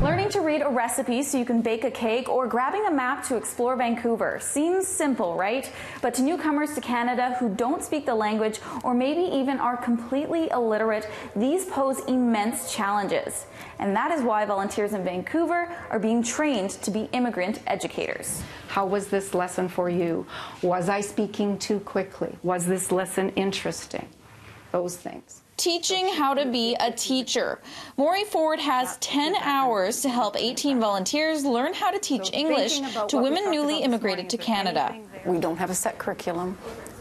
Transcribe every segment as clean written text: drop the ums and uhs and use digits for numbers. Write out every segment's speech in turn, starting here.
Learning to read a recipe so you can bake a cake or grabbing a map to explore Vancouver seems simple, right? But to newcomers to Canada who don't speak the language or maybe even are completely illiterate, these pose immense challenges. And that is why volunteers in Vancouver are being trained to be immigrant educators. How was this lesson for you? Was I speaking too quickly? Was this lesson interesting? Those things. Teaching how to be a teacher. Maury Ford has 10 hours to help 18 volunteers learn how to teach English to women newly immigrated to Canada. We don't have a set curriculum.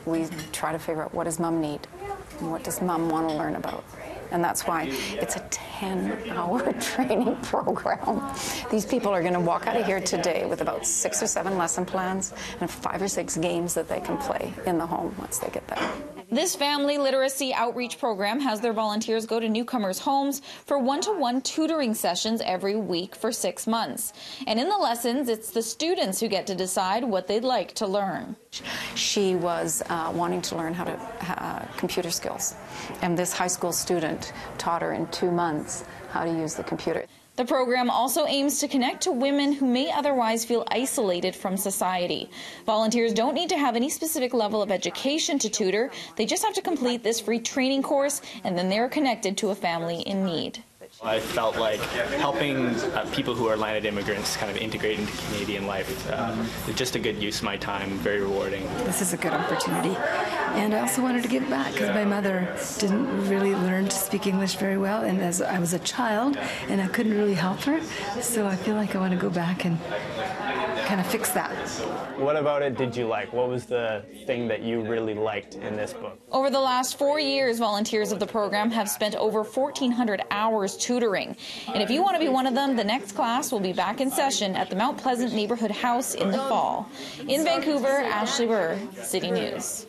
We try to figure out what does Mom need and what does Mom want to learn about. And that's why it's a 10-hour training program. These people are going to walk out of here today with about 6 or 7 lesson plans and 5 or 6 games that they can play in the home once they get there. This Family Literacy Outreach program has their volunteers go to newcomers' homes for one-to-one tutoring sessions every week for 6 months. And in the lessons, it's the students who get to decide what they'd like to learn. She was wanting to learn how to computer skills, and this high school student taught her in 2 months how to use the computer. The program also aims to connect to women who may otherwise feel isolated from society. Volunteers don't need to have any specific level of education to tutor. They just have to complete this free training course, and then they're connected to a family in need. I felt like helping people who are landed immigrants kind of integrate into Canadian life is just a good use of my time, very rewarding. This is a good opportunity. And I also wanted to give back because my mother didn't really learn to speak English very well, and as I was a child and I couldn't really help her, so I feel like I want to go back and kind of fix that. What about it did you like? What was the thing that you really liked in this book? Over the last 4 years, volunteers of the program have spent over 1,400 hours tutoring. And if you want to be one of them, the next class will be back in session at the Mount Pleasant Neighborhood House in the fall. In Vancouver, Ashley Burr, City News.